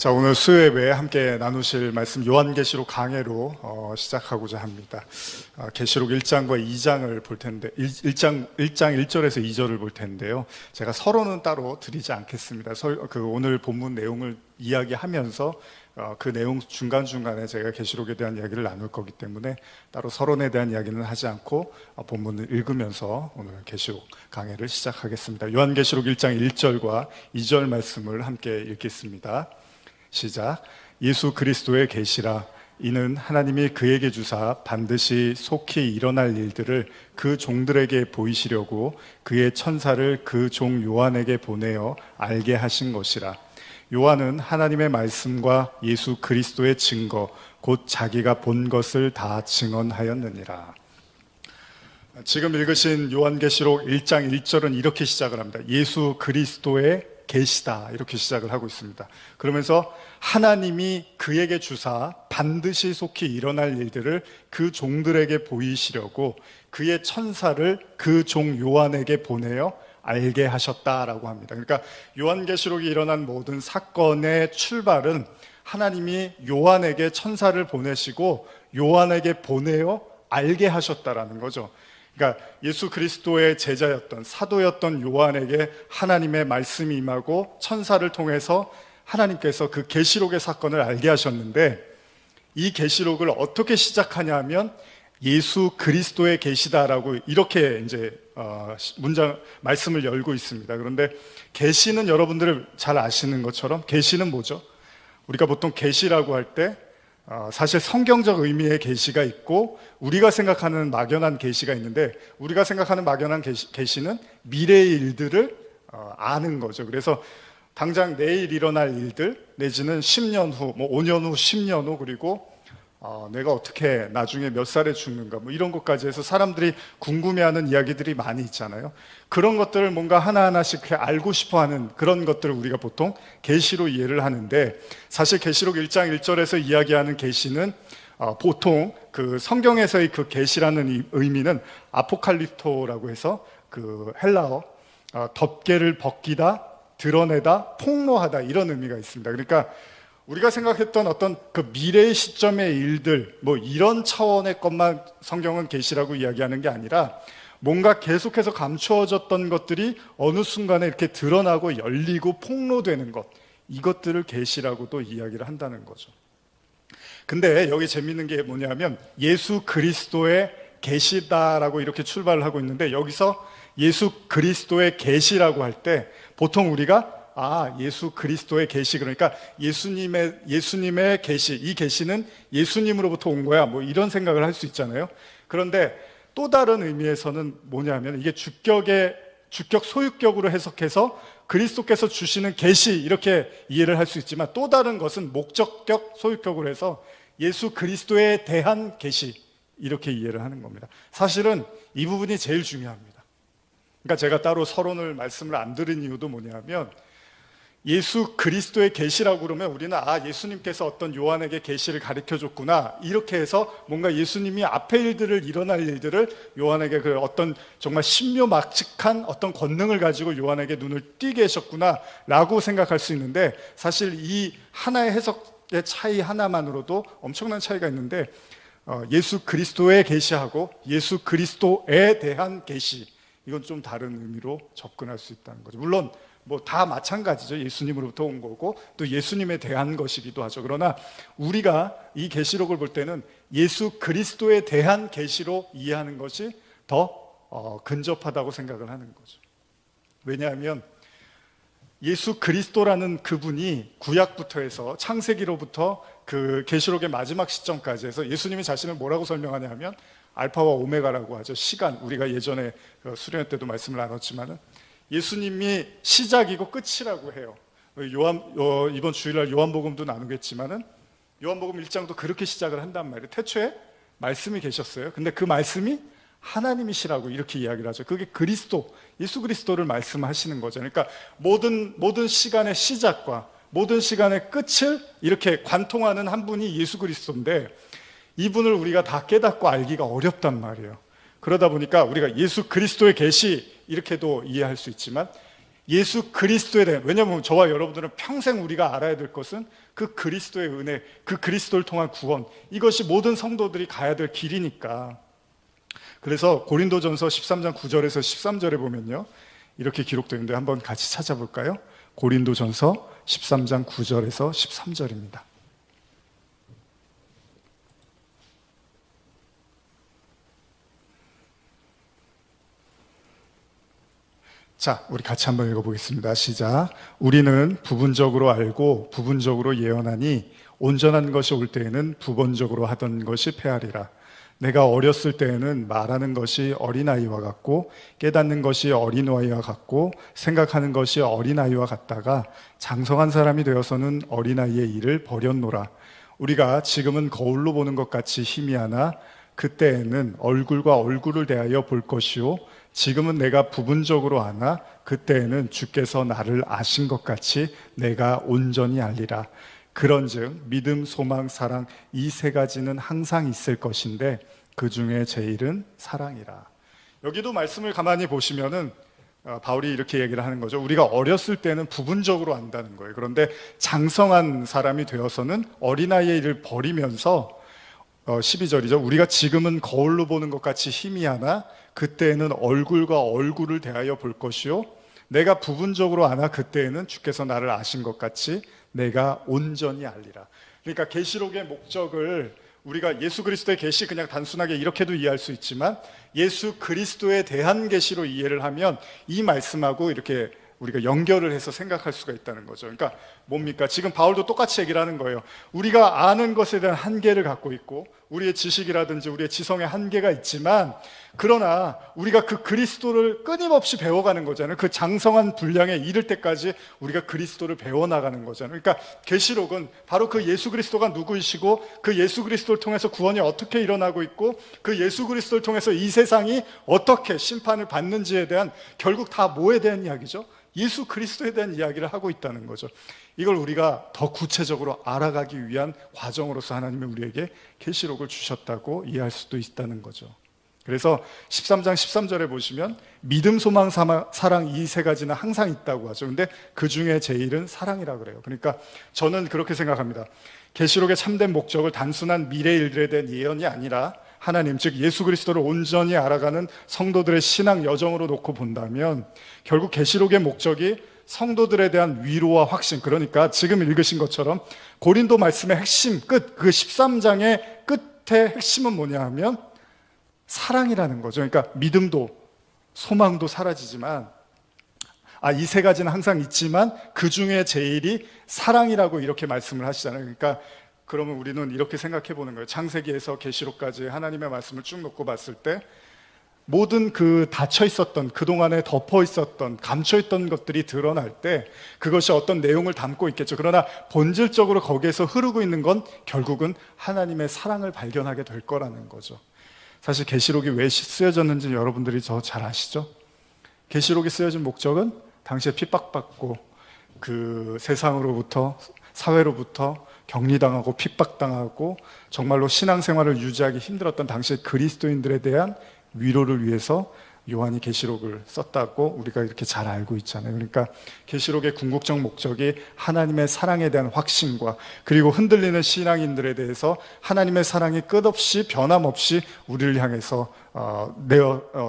자, 오늘 수요예배에 함께 나누실 말씀 요한계시록 강해로 시작하고자 합니다. 계시록 1장과 2장을 볼 텐데 1장 1절에서 2절을 볼 텐데요. 제가 서론은 따로 드리지 않겠습니다. 오늘 본문 내용을 이야기하면서 그 내용 중간중간에 제가 계시록에 대한 이야기를 나눌 거기 때문에 따로 서론에 대한 이야기는 하지 않고 본문을 읽으면서 오늘 계시록 강해를 시작하겠습니다. 요한계시록 1장 1절과 2절 말씀을 함께 읽겠습니다. 시작. 예수 그리스도의 계시라. 이는 하나님이 그에게 주사 반드시 속히 일어날 일들을 그 종들에게 보이시려고 그의 천사를 그 종 요한에게 보내어 알게 하신 것이라. 요한은 하나님의 말씀과 예수 그리스도의 증거 곧 자기가 본 것을 다 증언하였느니라. 지금 읽으신 요한계시록 1장 1절은 이렇게 시작을 합니다. 예수 그리스도의 계시다, 이렇게 시작을 하고 있습니다. 그러면서 하나님이 그에게 주사 반드시 속히 일어날 일들을 그 종들에게 보이시려고 그의 천사를 그 종 요한에게 보내어 알게 하셨다라고 합니다. 그러니까 요한계시록이 일어난 모든 사건의 출발은 하나님이 요한에게 천사를 보내시고 요한에게 보내어 알게 하셨다라는 거죠. 그러니까 예수 그리스도의 제자였던 사도였던 요한에게 하나님의 말씀이 임하고 천사를 통해서 하나님께서 그 계시록의 사건을 알게 하셨는데, 이 계시록을 어떻게 시작하냐 하면 예수 그리스도의 계시다라고 이렇게 이제 말씀을 열고 있습니다. 그런데 계시는 여러분들 잘 아시는 것처럼 계시는 뭐죠? 우리가 보통 계시라고 할 때 사실 성경적 의미의 계시가 있고 우리가 생각하는 막연한 계시가 있는데, 우리가 생각하는 막연한 계시는 미래의 일들을 아는 거죠. 그래서 당장 내일 일어날 일들 내지는 10년 후, 5년 후, 10년 후, 그리고 내가 어떻게 나중에 몇 살에 죽는가 이런 것까지 해서 사람들이 궁금해하는 이야기들이 많이 있잖아요. 그런 것들을 뭔가 하나하나씩 알고 싶어하는 그런 것들을 우리가 보통 계시로 이해를 하는데, 사실 계시록 1장 1절에서 이야기하는 계시는 보통 그 성경에서의 그 계시라는 의미는 아포칼립토라고 해서 그 헬라어 덮개를 벗기다, 드러내다, 폭로하다 이런 의미가 있습니다. 그러니까 우리가 생각했던 어떤 그 미래의 시점의 일들 이런 차원의 것만 성경은 계시라고 이야기하는 게 아니라 뭔가 계속해서 감추어졌던 것들이 어느 순간에 이렇게 드러나고 열리고 폭로되는 것, 이것들을 계시라고도 이야기를 한다는 거죠. 근데 여기 재밌는 게 뭐냐면 예수 그리스도의 계시다라고 이렇게 출발을 하고 있는데, 여기서 예수 그리스도의 계시라고 할 때 보통 우리가 예수 그리스도의 계시, 그러니까 예수님의 계시, 이 계시는 예수님으로부터 온 거야 이런 생각을 할 수 있잖아요. 그런데 또 다른 의미에서는 뭐냐면 이게 주격 소유격으로 해석해서 그리스도께서 주시는 계시 이렇게 이해를 할 수 있지만, 또 다른 것은 목적격 소유격으로 해서 예수 그리스도에 대한 계시 이렇게 이해를 하는 겁니다. 사실은 이 부분이 제일 중요합니다. 그러니까 제가 따로 서론을 말씀을 안 드린 이유도 뭐냐면, 예수 그리스도의 계시라고 그러면 우리는 예수님께서 어떤 요한에게 계시를 가르쳐 줬구나, 이렇게 해서 뭔가 예수님이 앞에 일어날 일들을 요한에게 그 어떤 정말 신묘막측한 어떤 권능을 가지고 요한에게 눈을 띄게 하셨구나 라고 생각할 수 있는데, 사실 이 하나의 해석의 차이 하나만으로도 엄청난 차이가 있는데, 예수 그리스도의 계시하고 예수 그리스도에 대한 계시, 이건 좀 다른 의미로 접근할 수 있다는 거죠. 물론 다 마찬가지죠. 예수님으로부터 온 거고 또 예수님에 대한 것이기도 하죠. 그러나 우리가 이 계시록을 볼 때는 예수 그리스도에 대한 계시로 이해하는 것이 더 근접하다고 생각을 하는 거죠. 왜냐하면 예수 그리스도라는 그분이 구약부터 해서 창세기로부터 그 계시록의 마지막 시점까지 해서 예수님이 자신을 뭐라고 설명하냐 하면 알파와 오메가라고 하죠. 시간, 우리가 예전에 수련회 때도 말씀을 나눴지만은 예수님이 시작이고 끝이라고 해요. 이번 주일날 요한복음도 나누겠지만은 요한복음 1장도 그렇게 시작을 한단 말이에요. 태초에 말씀이 계셨어요. 근데 그 말씀이 하나님이시라고 이렇게 이야기를 하죠. 그게 그리스도, 예수 그리스도를 말씀하시는 거죠. 그러니까 모든 시간의 시작과 모든 시간의 끝을 이렇게 관통하는 한 분이 예수 그리스도인데, 이분을 우리가 다 깨닫고 알기가 어렵단 말이에요. 그러다 보니까 우리가 예수 그리스도의 계시 이렇게도 이해할 수 있지만, 예수 그리스도에 대한, 왜냐하면 저와 여러분들은 평생 우리가 알아야 될 것은 그 그리스도의 은혜, 그 그리스도를 통한 구원, 이것이 모든 성도들이 가야 될 길이니까. 그래서 고린도전서 13장 9절에서 13절에 보면요, 이렇게 기록되는데 한번 같이 찾아볼까요? 고린도전서 13장 9절에서 13절입니다. 자, 우리 같이 한번 읽어보겠습니다. 시작. 우리는 부분적으로 알고 부분적으로 예언하니 온전한 것이 올 때에는 부분적으로 하던 것이 패하리라. 내가 어렸을 때에는 말하는 것이 어린아이와 같고 깨닫는 것이 어린아이와 같고 생각하는 것이 어린아이와 같다가 장성한 사람이 되어서는 어린아이의 일을 버렸노라. 우리가 지금은 거울로 보는 것 같이 희미하나 그때에는 얼굴과 얼굴을 대하여 볼 것이요 지금은 내가 부분적으로 아나 그때에는 주께서 나를 아신 것 같이 내가 온전히 알리라. 그런즉 믿음, 소망, 사랑 이 세 가지는 항상 있을 것인데 그 중에 제일은 사랑이라. 여기도 말씀을 가만히 보시면은 바울이 이렇게 얘기를 하는 거죠. 우리가 어렸을 때는 부분적으로 안다는 거예요. 그런데 장성한 사람이 되어서는 어린아이의 일을 버리면서 12절이죠. 우리가 지금은 거울로 보는 것 같이 희미하나 그때에는 얼굴과 얼굴을 대하여 볼 것이요 내가 부분적으로 아나 그때에는 주께서 나를 아신 것 같이 내가 온전히 알리라. 그러니까 계시록의 목적을 우리가 예수 그리스도의 계시 그냥 단순하게 이렇게도 이해할 수 있지만 예수 그리스도에 대한 계시로 이해를 하면 이 말씀하고 이렇게 우리가 연결을 해서 생각할 수가 있다는 거죠. 그러니까 뭡니까? 지금 바울도 똑같이 얘기를 하는 거예요. 우리가 아는 것에 대한 한계를 갖고 있고 우리의 지식이라든지 우리의 지성의 한계가 있지만 그러나 우리가 그 그리스도를 끊임없이 배워가는 거잖아요. 그 장성한 분량에 이를 때까지 우리가 그리스도를 배워나가는 거잖아요. 그러니까 계시록은 바로 그 예수 그리스도가 누구이시고 그 예수 그리스도를 통해서 구원이 어떻게 일어나고 있고 그 예수 그리스도를 통해서 이 세상이 어떻게 심판을 받는지에 대한 결국 다 뭐에 대한 이야기죠? 예수 그리스도에 대한 이야기를 하고 있다는 거죠. 이걸 우리가 더 구체적으로 알아가기 위한 과정으로서 하나님이 우리에게 계시록을 주셨다고 이해할 수도 있다는 거죠. 그래서 13장 13절에 보시면 믿음, 소망, 사랑 이 세 가지는 항상 있다고 하죠. 근데 그 중에 제일은 사랑이라 그래요. 그러니까 저는 그렇게 생각합니다. 계시록의 참된 목적을 단순한 미래 일들에 대한 예언이 아니라 하나님, 즉 예수 그리스도를 온전히 알아가는 성도들의 신앙 여정으로 놓고 본다면 결국 계시록의 목적이 성도들에 대한 위로와 확신, 그러니까 지금 읽으신 것처럼 고린도 말씀의 핵심 끝, 그 13장의 끝의 핵심은 뭐냐 하면 사랑이라는 거죠. 그러니까 믿음도 소망도 사라지지만 이 세 가지는 항상 있지만 그 중에 제일이 사랑이라고 이렇게 말씀을 하시잖아요. 그러니까 그러면 우리는 이렇게 생각해 보는 거예요. 창세기에서 계시록까지 하나님의 말씀을 쭉 놓고 봤을 때 모든 그 닫혀 있었던, 그동안에 덮어 있었던, 감춰 있던 것들이 드러날 때 그것이 어떤 내용을 담고 있겠죠. 그러나 본질적으로 거기에서 흐르고 있는 건 결국은 하나님의 사랑을 발견하게 될 거라는 거죠. 사실 계시록이 왜 쓰여졌는지 여러분들이 더 잘 아시죠? 계시록이 쓰여진 목적은 당시에 핍박받고 그 세상으로부터, 사회로부터 격리당하고 핍박당하고 정말로 신앙생활을 유지하기 힘들었던 당시의 그리스도인들에 대한 위로를 위해서 요한이 계시록을 썼다고 우리가 이렇게 잘 알고 있잖아요. 그러니까 계시록의 궁극적 목적이 하나님의 사랑에 대한 확신과 그리고 흔들리는 신앙인들에 대해서 하나님의 사랑이 끝없이 변함없이 우리를 향해서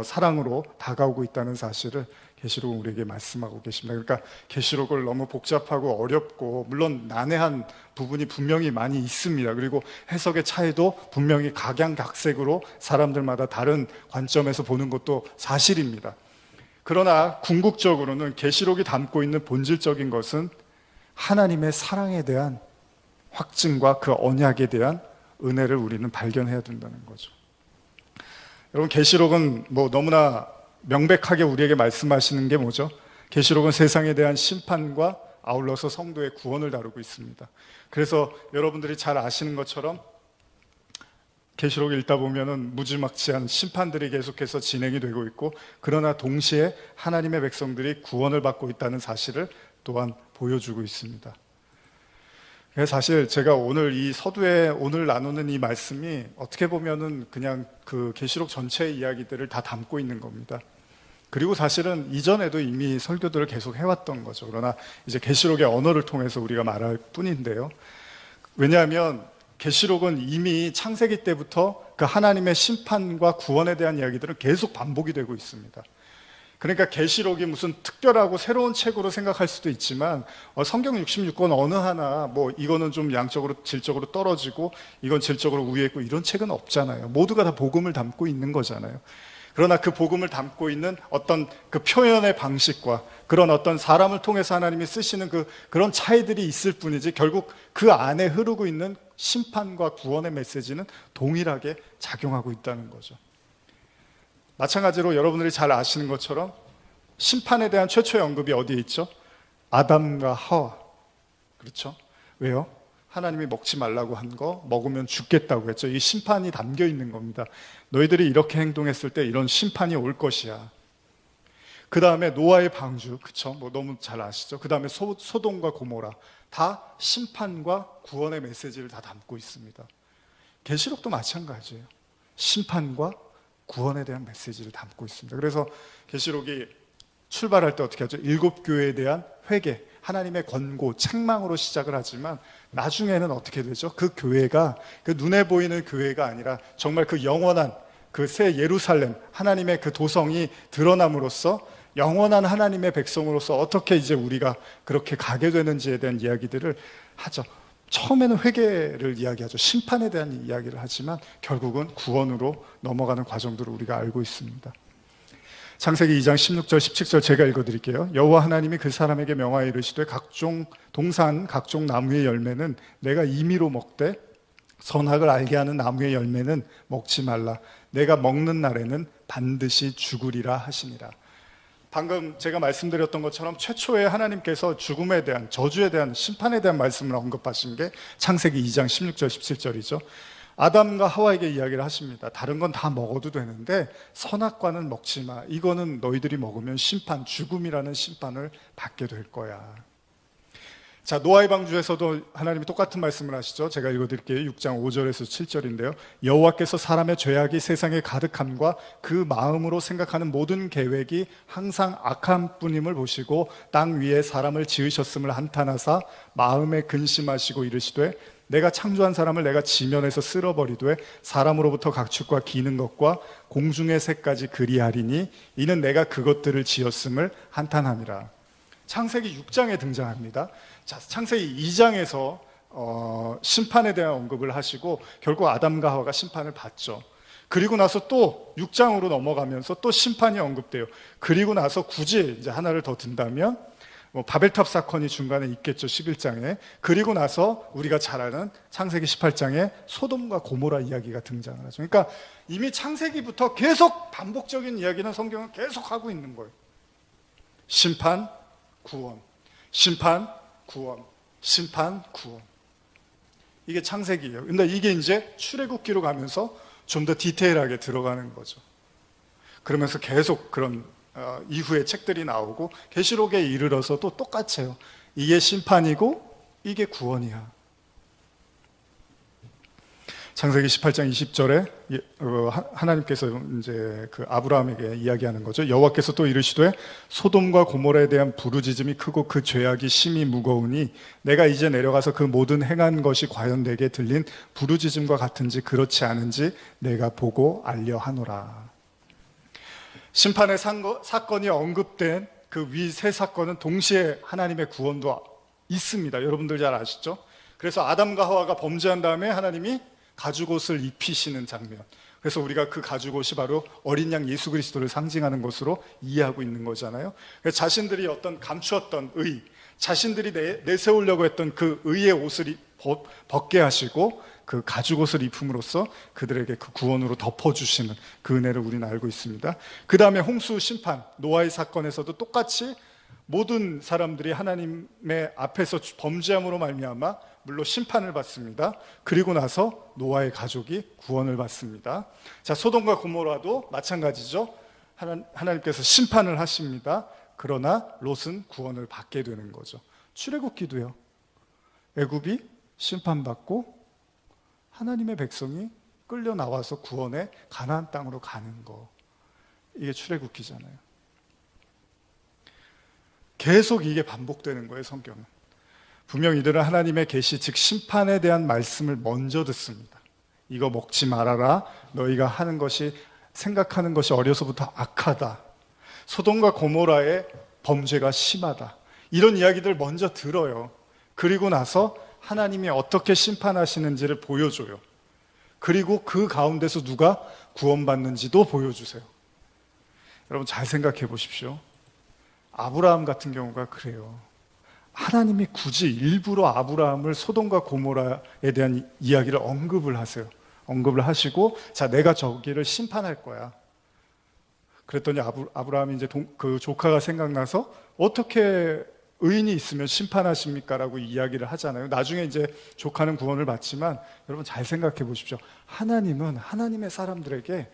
사랑으로 다가오고 있다는 사실을 계시록은 우리에게 말씀하고 계십니다. 그러니까 계시록을 너무 복잡하고 어렵고 물론 난해한 부분이 분명히 많이 있습니다. 그리고 해석의 차이도 분명히 각양각색으로 사람들마다 다른 관점에서 보는 것도 사실입니다. 그러나 궁극적으로는 계시록이 담고 있는 본질적인 것은 하나님의 사랑에 대한 확증과 그 언약에 대한 은혜를 우리는 발견해야 된다는 거죠. 여러분, 계시록은 너무나 명백하게 우리에게 말씀하시는 게 뭐죠? 계시록은 세상에 대한 심판과 아울러서 성도의 구원을 다루고 있습니다. 그래서 여러분들이 잘 아시는 것처럼 계시록을 읽다 보면은 무지막지한 심판들이 계속해서 진행이 되고 있고 그러나 동시에 하나님의 백성들이 구원을 받고 있다는 사실을 또한 보여주고 있습니다. 사실 제가 오늘 이 서두에 오늘 나누는 이 말씀이 어떻게 보면은 그냥 그 계시록 전체의 이야기들을 다 담고 있는 겁니다. 그리고 사실은 이전에도 이미 설교들을 계속 해왔던 거죠. 그러나 이제 계시록의 언어를 통해서 우리가 말할 뿐인데요. 왜냐하면 계시록은 이미 창세기 때부터 그 하나님의 심판과 구원에 대한 이야기들은 계속 반복이 되고 있습니다. 그러니까 계시록이 무슨 특별하고 새로운 책으로 생각할 수도 있지만 성경 66권 어느 하나 뭐 이거는 좀 양적으로 질적으로 떨어지고 이건 질적으로 우위에 있고 이런 책은 없잖아요. 모두가 다 복음을 담고 있는 거잖아요. 그러나 그 복음을 담고 있는 어떤 그 표현의 방식과 그런 어떤 사람을 통해서 하나님이 쓰시는 그런 차이들이 있을 뿐이지 결국 그 안에 흐르고 있는 심판과 구원의 메시지는 동일하게 작용하고 있다는 거죠. 마찬가지로 여러분들이 잘 아시는 것처럼 심판에 대한 최초의 언급이 어디에 있죠? 아담과 하와. 그렇죠? 왜요? 하나님이 먹지 말라고 한 거 먹으면 죽겠다고 했죠. 이 심판이 담겨 있는 겁니다. 너희들이 이렇게 행동했을 때 이런 심판이 올 것이야. 그 다음에 노아의 방주, 그쵸? 뭐 너무 잘 아시죠? 그 다음에 소돔과 고모라, 다 심판과 구원의 메시지를 다 담고 있습니다. 계시록도 마찬가지예요. 심판과 구원에 대한 메시지를 담고 있습니다. 그래서 계시록이 출발할 때 어떻게 하죠? 7교회에 대한 회개, 하나님의 권고, 책망으로 시작을 하지만 나중에는 어떻게 되죠? 그 교회가 그 눈에 보이는 교회가 아니라 정말 그 영원한 그 새 예루살렘, 하나님의 그 도성이 드러남으로써 영원한 하나님의 백성으로서 어떻게 이제 우리가 그렇게 가게 되는지에 대한 이야기들을 하죠. 처음에는 회개를 이야기하죠. 심판에 대한 이야기를 하지만 결국은 구원으로 넘어가는 과정들을 우리가 알고 있습니다. 창세기 2장 16절 17절 제가 읽어드릴게요. 여호와 하나님이 그 사람에게 명하여 이르시되 각종 동산 각종 나무의 열매는 내가 임의로 먹되 선악을 알게 하는 나무의 열매는 먹지 말라. 내가 먹는 날에는 반드시 죽으리라 하시니라. 방금 제가 말씀드렸던 것처럼 최초에 하나님께서 죽음에 대한, 저주에 대한, 심판에 대한 말씀을 언급하신 게 창세기 2장 16절 17절이죠. 아담과 하와에게 이야기를 하십니다. 다른 건 다 먹어도 되는데 선악과는 먹지 마. 이거는 너희들이 먹으면 심판, 죽음이라는 심판을 받게 될 거야. 자, 노아의 방주에서도 하나님이 똑같은 말씀을 하시죠. 제가 읽어드릴게요. 6장 5절에서 7절인데요. 여호와께서 사람의 죄악이 세상에 가득함과 그 마음으로 생각하는 모든 계획이 항상 악한 뿐임을 보시고 땅 위에 사람을 지으셨음을 한탄하사 마음에 근심하시고 이르시되 내가 창조한 사람을 내가 지면에서 쓸어버리되 사람으로부터 각축과 기는 것과 공중의 새까지 그리하리니 이는 내가 그것들을 지었음을 한탄함이라. 창세기 6장에 등장합니다. 자, 창세기 2장에서 심판에 대한 언급을 하시고 결국 아담과 하와가 심판을 받죠. 그리고 나서 또 6장으로 넘어가면서 또 심판이 언급돼요. 그리고 나서 굳이 이제 하나를 더 든다면 바벨탑 사건이 중간에 있겠죠. 11장에. 그리고 나서 우리가 잘 아는 창세기 18장에 소돔과 고모라 이야기가 등장을 하죠. 그러니까 이미 창세기부터 계속 반복적인 이야기는 성경은 계속 하고 있는 거예요. 심판, 구원, 심판, 구원, 심판, 구원. 이게 창세기예요. 근데 이게 이제 출애굽기로 가면서 좀 더 디테일하게 들어가는 거죠. 그러면서 계속 그런 이후에 책들이 나오고 계시록에 이르러서 또 똑같아요. 이게 심판이고 이게 구원이야. 창세기 18장 20절에 하나님께서 이제 그 아브라함에게 이야기하는 거죠. 여호와께서 또 이르시되 소돔과 고모라에 대한 부르짖음이 크고 그 죄악이 심히 무거우니 내가 이제 내려가서 그 모든 행한 것이 과연 내게 들린 부르짖음과 같은지 그렇지 않은지 내가 보고 알려 하노라. 심판의 사건이 언급된 그 위 세 사건은 동시에 하나님의 구원도 있습니다. 여러분들 잘 아시죠? 그래서 아담과 하와가 범죄한 다음에 하나님이 가죽옷을 입히시는 장면. 그래서 우리가 그 가죽옷이 바로 어린 양 예수 그리스도를 상징하는 것으로 이해하고 있는 거잖아요. 그래서 자신들이 어떤 감추었던 의, 자신들이 내세우려고 했던 그 의의 옷을 벗게 하시고 그 가죽옷을 입힘으로써 그들에게 그 구원으로 덮어주시는 그 은혜를 우리는 알고 있습니다. 그 다음에 홍수 심판, 노아의 사건에서도 똑같이 모든 사람들이 하나님의 앞에서 범죄함으로 말미암아 물론 심판을 받습니다. 그리고 나서 노아의 가족이 구원을 받습니다. 자, 소돔과 고모라도 마찬가지죠. 하나님께서 심판을 하십니다. 그러나 롯은 구원을 받게 되는 거죠. 출애굽기도요. 애굽이 심판받고 하나님의 백성이 끌려 나와서 구원의 가나안 땅으로 가는 거. 이게 출애굽기잖아요. 계속 이게 반복되는 거예요, 성경은. 분명 이들은 하나님의 계시, 즉 심판에 대한 말씀을 먼저 듣습니다. 이거 먹지 말아라. 너희가 하는 것이, 생각하는 것이 어려서부터 악하다. 소돔과 고모라의 범죄가 심하다. 이런 이야기들 먼저 들어요. 그리고 나서 하나님이 어떻게 심판하시는지를 보여줘요. 그리고 그 가운데서 누가 구원받는지도 보여주세요. 여러분 잘 생각해 보십시오. 아브라함 같은 경우가 그래요. 하나님이 굳이 일부러 아브라함을 소돔과 고모라에 대한 이야기를 언급을 하세요. 언급을 하시고, 자, 내가 저기를 심판할 거야. 그랬더니 아브라함이 이제 그 조카가 생각나서 어떻게 의인이 있으면 심판하십니까? 라고 이야기를 하잖아요. 나중에 이제 조카는 구원을 받지만 여러분 잘 생각해 보십시오. 하나님은 하나님의 사람들에게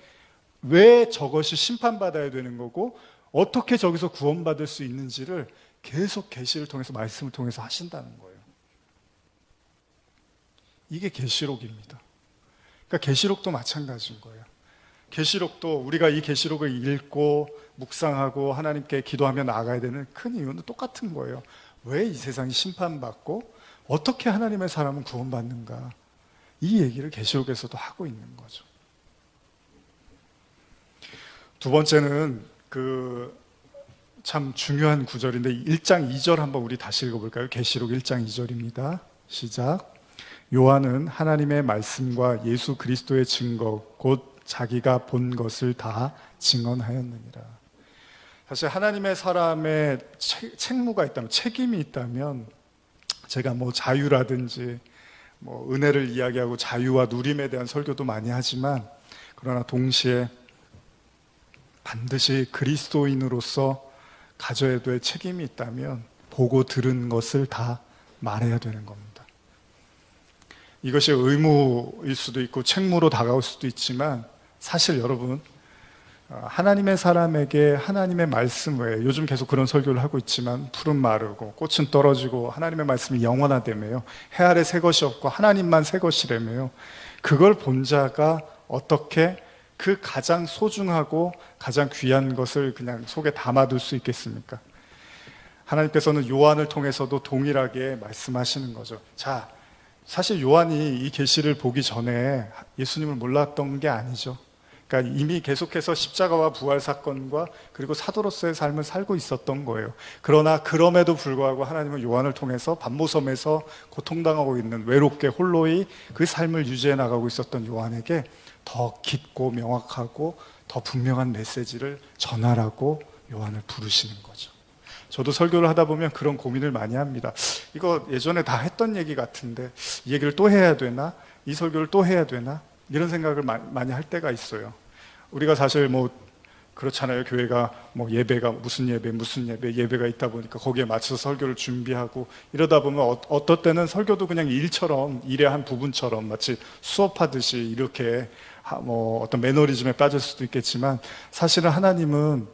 왜 저것이 심판받아야 되는 거고 어떻게 저기서 구원받을 수 있는지를 계속 계시를 통해서, 말씀을 통해서 하신다는 거예요. 이게 계시록입니다. 그러니까 계시록도 마찬가지인 거예요. 계시록도 우리가 이 계시록을 읽고 묵상하고 하나님께 기도하며 나아가야 되는 큰 이유는 똑같은 거예요. 왜 이 세상이 심판받고 어떻게 하나님의 사람은 구원받는가, 이 얘기를 계시록에서도 하고 있는 거죠. 두 번째는 참 중요한 구절인데 1장 2절 한번 우리 다시 읽어볼까요? 계시록 1장 2절입니다. 시작. 요한은 하나님의 말씀과 예수 그리스도의 증거 곧 자기가 본 것을 다 증언하였느니라. 사실 하나님의 사람의 책무가 있다면, 책임이 있다면, 제가 뭐 자유라든지 뭐 은혜를 이야기하고 자유와 누림에 대한 설교도 많이 하지만, 그러나 동시에 반드시 그리스도인으로서 가져야 될 책임이 있다면 보고 들은 것을 다 말해야 되는 겁니다. 이것이 의무일 수도 있고 책무로 다가올 수도 있지만, 사실 여러분, 하나님의 사람에게 하나님의 말씀 외에, 요즘 계속 그런 설교를 하고 있지만 풀은 마르고 꽃은 떨어지고 하나님의 말씀이 영원하다며요. 해 아래 새 것이 없고 하나님만 새 것이라며요. 그걸 본 자가 어떻게 그 가장 소중하고 가장 귀한 것을 그냥 속에 담아둘 수 있겠습니까? 하나님께서는 요한을 통해서도 동일하게 말씀하시는 거죠. 자, 사실 요한이 이 계시를 보기 전에 예수님을 몰랐던 게 아니죠. 그러니까 이미 계속해서 십자가와 부활 사건과 그리고 사도로서의 삶을 살고 있었던 거예요. 그러나 그럼에도 불구하고 하나님은 요한을 통해서 반모섬에서 고통당하고 있는, 외롭게 홀로이 그 삶을 유지해 나가고 있었던 요한에게 더 깊고 명확하고 더 분명한 메시지를 전하라고 요한을 부르시는 거죠. 저도 설교를 하다 보면 그런 고민을 많이 합니다. 이거 예전에 다 했던 얘기 같은데 이 얘기를 또 해야 되나? 이 설교를 또 해야 되나? 이런 생각을 많이 할 때가 있어요. 우리가 사실 뭐 그렇잖아요. 교회가 뭐 예배가 무슨 예배가 있다 보니까 거기에 맞춰서 설교를 준비하고 이러다 보면 어떨 때는 설교도 그냥 일의 한 부분처럼 마치 수업하듯이 이렇게 뭐 어떤 매너리즘에 빠질 수도 있겠지만, 사실은 하나님은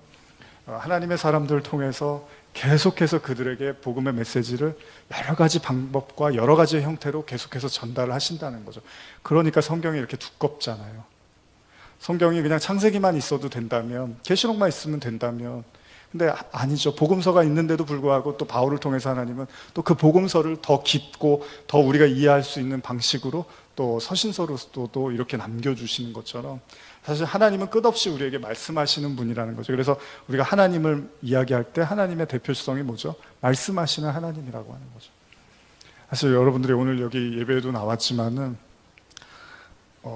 하나님의 사람들을 통해서 계속해서 그들에게 복음의 메시지를 여러 가지 방법과 여러 가지 형태로 계속해서 전달을 하신다는 거죠. 그러니까 성경이 이렇게 두껍잖아요. 성경이 그냥 창세기만 있어도 된다면, 계시록만 있으면 된다면, 근데 아니죠. 복음서가 있는데도 불구하고 또 바울을 통해서 하나님은 또 그 복음서를 더 깊고 더 우리가 이해할 수 있는 방식으로 또 서신서로서도 이렇게 남겨주시는 것처럼, 사실 하나님은 끝없이 우리에게 말씀하시는 분이라는 거죠. 그래서 우리가 하나님을 이야기할 때 하나님의 대표성이 뭐죠? 말씀하시는 하나님이라고 하는 거죠. 사실 여러분들이 오늘 여기 예배에도 나왔지만은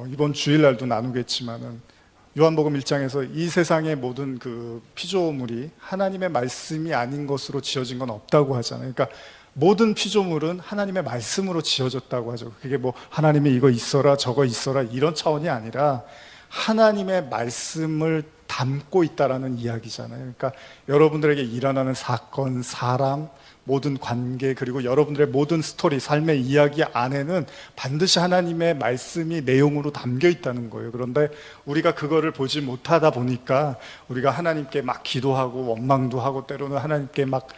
이번 주일날도 나누겠지만은 요한복음 1장에서 이 세상의 모든 그 피조물이 하나님의 말씀이 아닌 것으로 지어진 건 없다고 하잖아요. 그러니까 모든 피조물은 하나님의 말씀으로 지어졌다고 하죠. 그게 뭐 하나님이 이거 있어라 저거 있어라 이런 차원이 아니라 하나님의 말씀을 담고 있다라는 이야기잖아요. 그러니까 여러분들에게 일어나는 사건, 사람, 모든 관계, 그리고 여러분들의 모든 스토리, 삶의 이야기 안에는 반드시 하나님의 말씀이 내용으로 담겨 있다는 거예요. 그런데 우리가 그거를 보지 못하다 보니까 우리가 하나님께 막 기도하고 원망도 하고 때로는 하나님께 막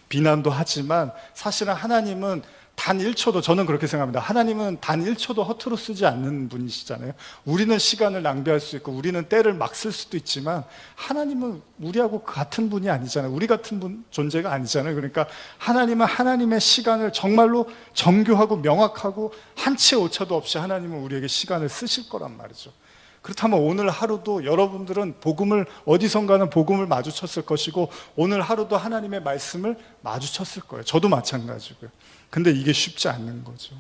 비난도 하지만, 사실은 하나님은 단 1초도, 저는 그렇게 생각합니다. 하나님은 단 1초도 허투루 쓰지 않는 분이시잖아요. 우리는 시간을 낭비할 수 있고 우리는 때를 막 쓸 수도 있지만 하나님은 우리하고 같은 분이 아니잖아요. 우리 같은 존재가 아니잖아요. 그러니까 하나님은 하나님의 시간을 정말로 정교하고 명확하고 한치 오차도 없이 하나님은 우리에게 시간을 쓰실 거란 말이죠. 그렇다면 오늘 하루도 여러분들은 복음을, 어디선가는 복음을 마주쳤을 것이고 오늘 하루도 하나님의 말씀을 마주쳤을 거예요. 저도 마찬가지고요. 근데 이게 쉽지 않는 거죠.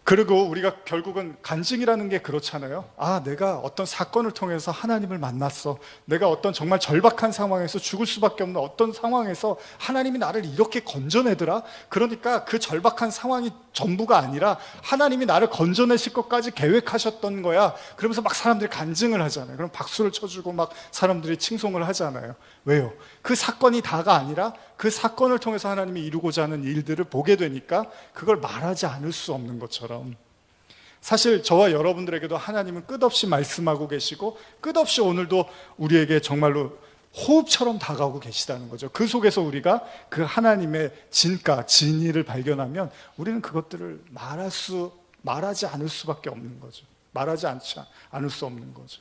그리고 우리가 결국은 간증이라는 게 그렇잖아요. 아, 내가 어떤 사건을 통해서 하나님을 만났어. 내가 어떤 정말 절박한 상황에서 죽을 수밖에 없는 어떤 상황에서 하나님이 나를 이렇게 건져내더라. 그러니까 그 절박한 상황이 전부가 아니라 하나님이 나를 건져내실 것까지 계획하셨던 거야. 그러면서 막 사람들이 간증을 하잖아요. 그럼 박수를 쳐주고 막 사람들이 칭송을 하잖아요. 왜요? 그 사건이 다가 아니라 그 사건을 통해서 하나님이 이루고자 하는 일들을 보게 되니까 그걸 말하지 않을 수 없는 것처럼, 사실 저와 여러분들에게도 하나님은 끝없이 말씀하고 계시고 끝없이 오늘도 우리에게 정말로 호흡처럼 다가오고 계시다는 거죠. 그 속에서 우리가 그 하나님의 진가, 진의를 발견하면 우리는 그것들을 말하지 않을 수밖에 없는 거죠. 말하지 않을 수 없는 거죠.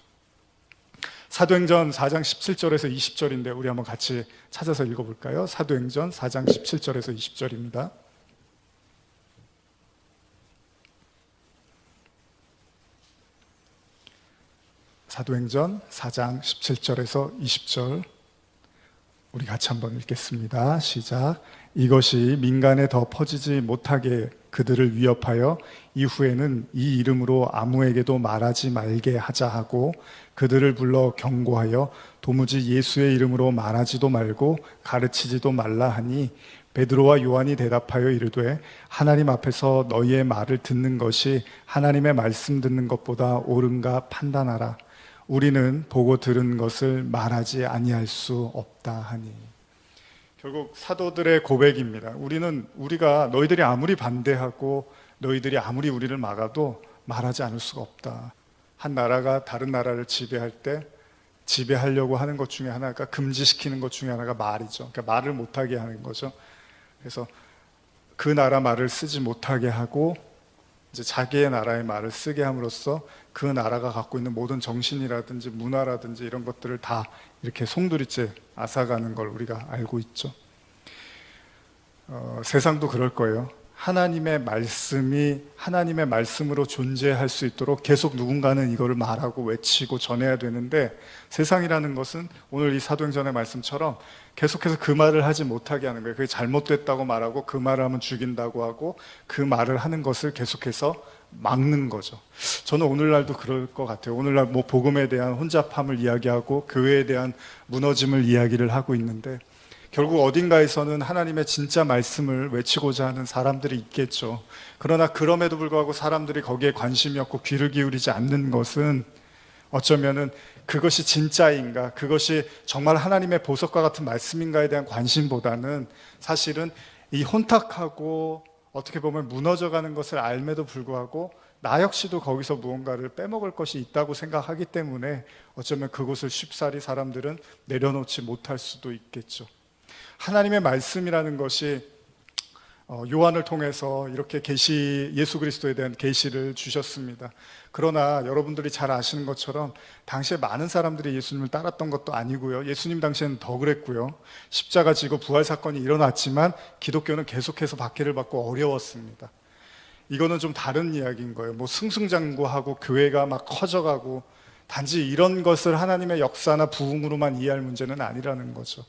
사도행전 4장 17절에서 20절인데 우리 한번 같이 찾아서 읽어볼까요? 사도행전 4장 17절에서 20절입니다. 사도행전 4장 17절에서 20절 우리 같이 한번 읽겠습니다. 시작. 이것이 민간에 더 퍼지지 못하게 그들을 위협하여 이후에는 이 이름으로 아무에게도 말하지 말게 하자 하고 그들을 불러 경고하여 도무지 예수의 이름으로 말하지도 말고 가르치지도 말라 하니 베드로와 요한이 대답하여 이르되 하나님 앞에서 너희의 말을 듣는 것이 하나님의 말씀 듣는 것보다 옳은가 판단하라. 우리는 보고 들은 것을 말하지 아니할 수 없다 하니. 결국 사도들의 고백입니다. 우리가 너희들이 아무리 반대하고 너희들이 아무리 우리를 막아도 말하지 않을 수가 없다. 한 나라가 다른 나라를 지배할 때 지배하려고 하는 것 중에 하나가, 금지시키는 것 중에 하나가 말이죠. 그러니까 말을 못하게 하는 거죠. 그래서 그 나라 말을 쓰지 못하게 하고 이제 자기의 나라의 말을 쓰게 함으로써 그 나라가 갖고 있는 모든 정신이라든지 문화라든지 이런 것들을 다 이렇게 송두리째 앗아가는 걸 우리가 알고 있죠. 세상도 그럴 거예요. 하나님의 말씀이 하나님의 말씀으로 존재할 수 있도록 계속 누군가는 이거를 말하고 외치고 전해야 되는데, 세상이라는 것은 오늘 이 사도행전의 말씀처럼 계속해서 그 말을 하지 못하게 하는 거예요. 그게 잘못됐다고 말하고 그 말을 하면 죽인다고 하고 그 말을 하는 것을 계속해서 막는 거죠. 저는 오늘날도 그럴 것 같아요. 오늘날 뭐 복음에 대한 혼잡함을 이야기하고 교회에 대한 무너짐을 이야기를 하고 있는데, 결국 어딘가에서는 하나님의 진짜 말씀을 외치고자 하는 사람들이 있겠죠. 그러나 그럼에도 불구하고 사람들이 거기에 관심이 없고 귀를 기울이지 않는 것은 어쩌면은 그것이 진짜인가, 그것이 정말 하나님의 보석과 같은 말씀인가에 대한 관심보다는 사실은 이 혼탁하고 어떻게 보면 무너져가는 것을 알매도 불구하고 나 역시도 거기서 무언가를 빼먹을 것이 있다고 생각하기 때문에 어쩌면 그것을 쉽사리 사람들은 내려놓지 못할 수도 있겠죠. 하나님의 말씀이라는 것이 요한을 통해서 이렇게 예수 그리스도에 대한 계시를 주셨습니다. 그러나 여러분들이 잘 아시는 것처럼 당시에 많은 사람들이 예수님을 따랐던 것도 아니고요. 예수님 당시에는 더 그랬고요. 십자가 지고 부활 사건이 일어났지만 기독교는 계속해서 박해를 받고 어려웠습니다. 이거는 좀 다른 이야기인 거예요. 뭐 승승장구하고 교회가 막 커져가고 단지 이런 것을 하나님의 역사나 부흥으로만 이해할 문제는 아니라는 거죠.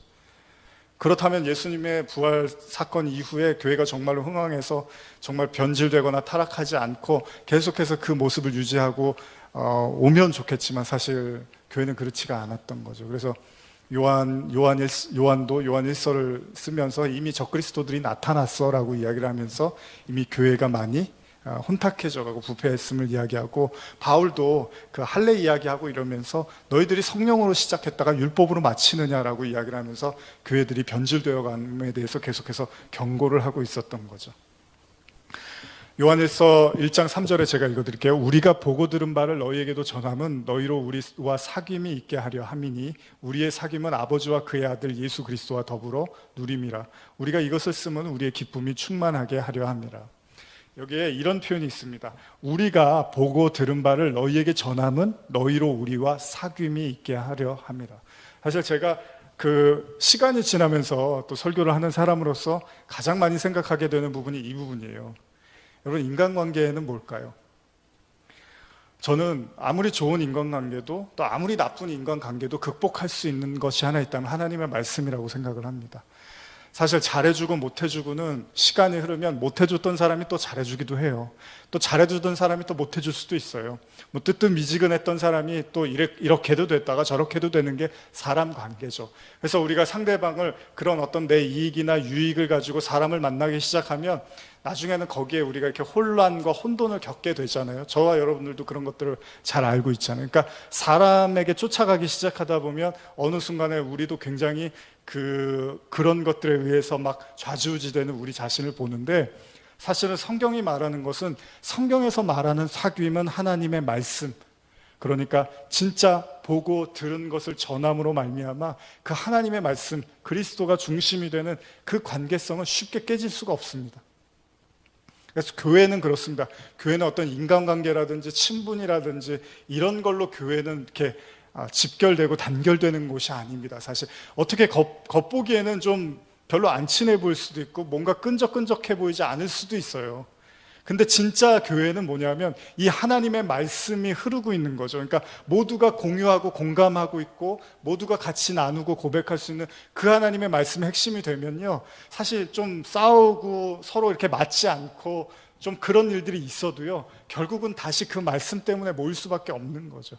그렇다면 예수님의 부활 사건 이후에 교회가 정말로 흥황해서 정말 변질되거나 타락하지 않고 계속해서 그 모습을 유지하고 오면 좋겠지만 사실 교회는 그렇지가 않았던 거죠. 그래서 요한도 요한 1서를 쓰면서 이미 적그리스도들이 나타났어라고 이야기를 하면서 이미 교회가 많이 혼탁해져가고 부패했음을 이야기하고, 바울도 그 할례 이야기하고 이러면서 너희들이 성령으로 시작했다가 율법으로 마치느냐라고 이야기를 하면서 교회들이 변질되어감에 대해서 계속해서 경고를 하고 있었던 거죠. 요한일서 1장 3절에 제가 읽어드릴게요. 우리가 보고 들은 바를 너희에게도 전함은 너희로 우리와 사귐이 있게 하려 함이니 우리의 사귐은 아버지와 그의 아들 예수 그리스도와 더불어 누림이라. 우리가 이것을 쓰면 우리의 기쁨이 충만하게 하려 함이라. 여기에 이런 표현이 있습니다. 우리가 보고 들은 바를 너희에게 전함은 너희로 우리와 사귐이 있게 하려 함이라. 사실 제가 그 시간이 지나면서 또 설교를 하는 사람으로서 가장 많이 생각하게 되는 부분이 이 부분이에요. 여러분, 인간관계는 뭘까요? 저는 아무리 좋은 인간관계도 또 아무리 나쁜 인간관계도 극복할 수 있는 것이 하나 있다면 하나님의 말씀이라고 생각을 합니다. 사실 잘해주고 못해주고는 시간이 흐르면 못해줬던 사람이 또 잘해주기도 해요. 또 잘해주던 사람이 또 못해줄 수도 있어요. 뭐 뜨뜻미지근했던 사람이 또 이렇게도 됐다가 저렇게도 되는 게 사람 관계죠. 그래서 우리가 상대방을 그런 어떤 내 이익이나 유익을 가지고 사람을 만나기 시작하면 나중에는 거기에 우리가 이렇게 혼란과 혼돈을 겪게 되잖아요. 저와 여러분들도 그런 것들을 잘 알고 있잖아요. 그러니까 사람에게 쫓아가기 시작하다 보면 어느 순간에 우리도 굉장히 그런 것들에 의해서 막 좌지우지되는 우리 자신을 보는데, 사실은 성경이 말하는 것은, 성경에서 말하는 사귐은 하나님의 말씀, 그러니까 진짜 보고 들은 것을 전함으로 말미암아 그 하나님의 말씀, 그리스도가 중심이 되는 그 관계성은 쉽게 깨질 수가 없습니다. 그래서 교회는 그렇습니다. 교회는 어떤 인간관계라든지 친분이라든지 이런 걸로 교회는 이렇게 집결되고 단결되는 곳이 아닙니다. 사실 어떻게 겉보기에는 좀 별로 안 친해 보일 수도 있고 뭔가 끈적끈적해 보이지 않을 수도 있어요. 근데 진짜 교회는 뭐냐면 이 하나님의 말씀이 흐르고 있는 거죠. 그러니까 모두가 공유하고 공감하고 있고 모두가 같이 나누고 고백할 수 있는 그 하나님의 말씀의 핵심이 되면요, 사실 좀 싸우고 서로 이렇게 맞지 않고 좀 그런 일들이 있어도요, 결국은 다시 그 말씀 때문에 모일 수밖에 없는 거죠.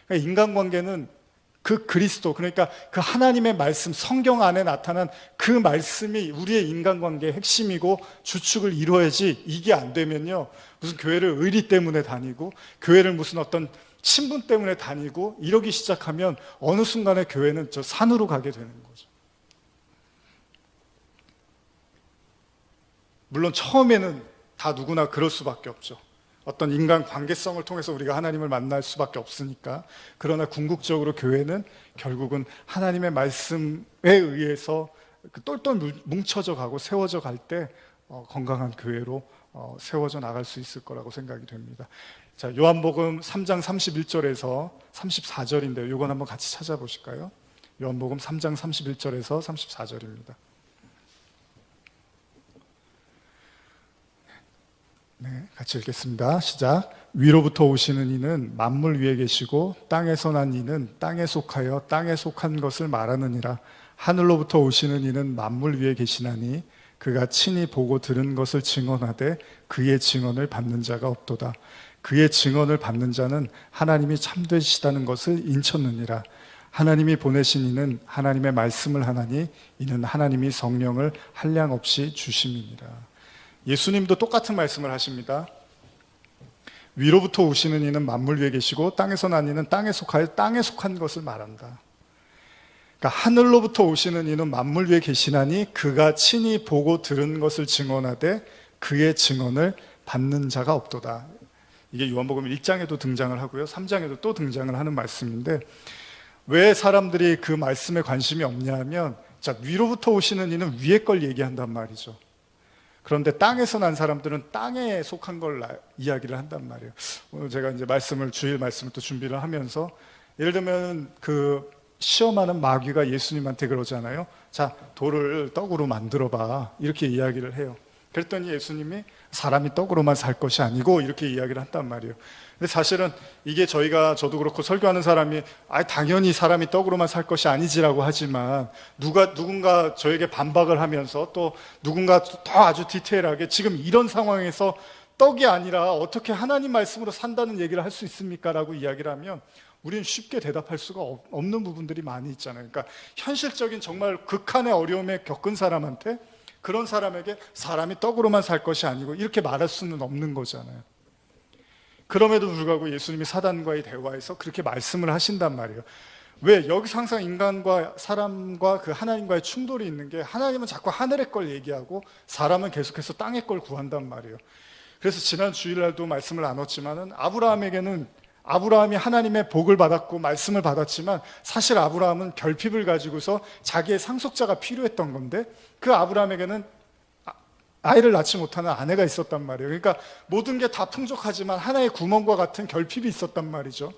그러니까 인간관계는 그 그리스도, 그러니까 그 하나님의 말씀, 성경 안에 나타난 그 말씀이 우리의 인간관계의 핵심이고 주축을 이루어야지, 이게 안 되면요, 무슨 교회를 의리 때문에 다니고 교회를 무슨 어떤 친분 때문에 다니고 이러기 시작하면 어느 순간에 교회는 저 산으로 가게 되는 거죠. 물론 처음에는 다 누구나 그럴 수밖에 없죠. 어떤 인간 관계성을 통해서 우리가 하나님을 만날 수밖에 없으니까. 그러나 궁극적으로 교회는 결국은 하나님의 말씀에 의해서 똘똘 뭉쳐져 가고 세워져 갈 때 건강한 교회로 세워져 나갈 수 있을 거라고 생각이 됩니다. 자, 요한복음 3장 31절에서 34절인데요. 이건 한번 같이 찾아보실까요? 요한복음 3장 31절에서 34절입니다. 네, 같이 읽겠습니다. 시작. 위로부터 오시는 이는 만물 위에 계시고 땅에서 난 이는 땅에 속하여 땅에 속한 것을 말하느니라. 하늘로부터 오시는 이는 만물 위에 계시나니 그가 친히 보고 들은 것을 증언하되 그의 증언을 받는 자가 없도다. 그의 증언을 받는 자는 하나님이 참되시다는 것을 인쳤느니라. 하나님이 보내신 이는 하나님의 말씀을 하나니 이는 하나님이 성령을 한량없이 주심이니라. 예수님도 똑같은 말씀을 하십니다. 위로부터 오시는 이는 만물 위에 계시고 땅에서 난 이는 땅에 속하여 땅에 속한 것을 말한다. 그러니까 하늘로부터 오시는 이는 만물 위에 계시나니 그가 친히 보고 들은 것을 증언하되 그의 증언을 받는 자가 없도다. 이게 요한복음 1장에도 등장을 하고요, 3장에도 또 등장을 하는 말씀인데, 왜 사람들이 그 말씀에 관심이 없냐 하면, 자, 위로부터 오시는 이는 위에 걸 얘기한단 말이죠. 그런데 땅에서 난 사람들은 땅에 속한 걸 이야기를 한단 말이에요. 오늘 제가 이제 주일 말씀을 또 준비를 하면서, 예를 들면 그 시험하는 마귀가 예수님한테 그러잖아요. 자, 돌을 떡으로 만들어 봐, 이렇게 이야기를 해요. 그랬더니 예수님이 사람이 떡으로만 살 것이 아니고 이렇게 이야기를 한단 말이에요. 근데 사실은 이게 저도 그렇고 설교하는 사람이 당연히 사람이 떡으로만 살 것이 아니지라고 하지만, 누군가 저에게 반박을 하면서 또 누군가 더 아주 디테일하게 지금 이런 상황에서 떡이 아니라 어떻게 하나님 말씀으로 산다는 얘기를 할 수 있습니까? 라고 이야기를 하면 우리는 쉽게 대답할 수가 없는 부분들이 많이 있잖아요. 그러니까 현실적인 정말 극한의 어려움에 겪은 사람한테, 그런 사람에게 사람이 떡으로만 살 것이 아니고 이렇게 말할 수는 없는 거잖아요. 그럼에도 불구하고 예수님이 사단과의 대화에서 그렇게 말씀을 하신단 말이에요. 왜? 여기서 항상 인간과 사람과 그 하나님과의 충돌이 있는 게, 하나님은 자꾸 하늘의 걸 얘기하고 사람은 계속해서 땅의 걸 구한단 말이에요. 그래서 지난 주일날도 말씀을 나눴지만은 아브라함이 하나님의 복을 받았고 말씀을 받았지만 사실 아브라함은 결핍을 가지고서 자기의 상속자가 필요했던 건데 그 아브라함에게는 아이를 낳지 못하는 아내가 있었단 말이에요. 그러니까 모든 게 다 풍족하지만 하나의 구멍과 같은 결핍이 있었단 말이죠.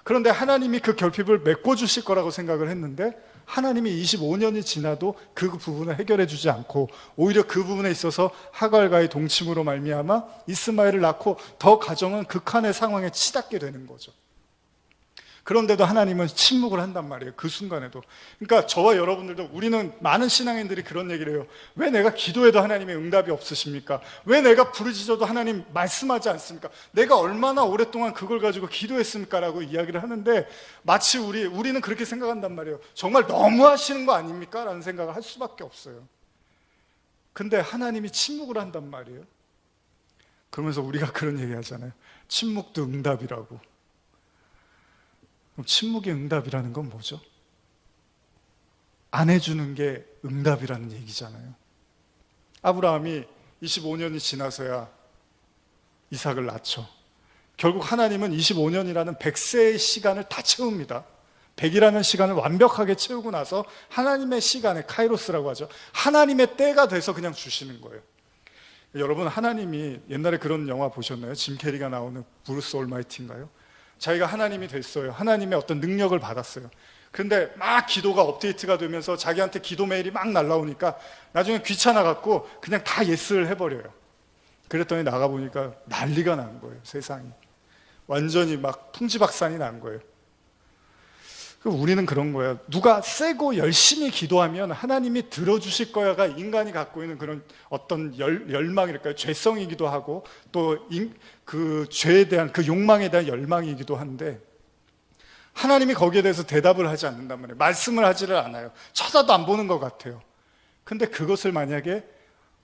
그런데 하나님이 그 결핍을 메꿔주실 거라고 생각을 했는데 하나님이 25년이 지나도 그 부분을 해결해 주지 않고 오히려 그 부분에 있어서 하갈과의 동침으로 말미암아 이스마엘을 낳고 더 가정은 극한의 상황에 치닫게 되는 거죠. 그런데도 하나님은 침묵을 한단 말이에요. 그 순간에도. 그러니까 저와 여러분들도, 우리는 많은 신앙인들이 그런 얘기를 해요. 왜 내가 기도해도 하나님의 응답이 없으십니까? 왜 내가 부르짖어도 하나님 말씀하지 않습니까? 내가 얼마나 오랫동안 그걸 가지고 기도했습니까? 라고 이야기를 하는데 마치 우리는 그렇게 생각한단 말이에요. 정말 너무 하시는 거 아닙니까? 라는 생각을 할 수밖에 없어요. 근데 하나님이 침묵을 한단 말이에요. 그러면서 우리가 그런 얘기 하잖아요. 침묵도 응답이라고. 그럼 침묵의 응답이라는 건 뭐죠? 안 해주는 게 응답이라는 얘기잖아요. 아브라함이 25년이 지나서야 이삭을 낳죠. 결국 하나님은 25년이라는 100세의 시간을 다 채웁니다. 100이라는 시간을 완벽하게 채우고 나서 하나님의 시간에, 카이로스라고 하죠. 하나님의 때가 돼서 그냥 주시는 거예요. 여러분, 하나님이 옛날에 그런 영화 보셨나요? 짐 캐리가 나오는 브루스 올마이티인가요? 자기가 하나님이 됐어요. 하나님의 어떤 능력을 받았어요. 그런데 막 기도가 업데이트가 되면서 자기한테 기도 메일이 막 날라오니까 나중에 귀찮아갖고 그냥 다 예스를 해버려요. 그랬더니 나가보니까 난리가 난 거예요. 세상이 완전히 막 풍지박산이 난 거예요. 우리는 그런 거예요. 누가 세고 열심히 기도하면 하나님이 들어주실 거야가 인간이 갖고 있는 그런 어떤 열망이랄까요? 죄성이기도 하고 또 그 죄에 대한 그 욕망에 대한 열망이기도 한데 하나님이 거기에 대해서 대답을 하지 않는단 말이에요. 말씀을 하지를 않아요. 쳐다도 안 보는 것 같아요. 근데 그것을 만약에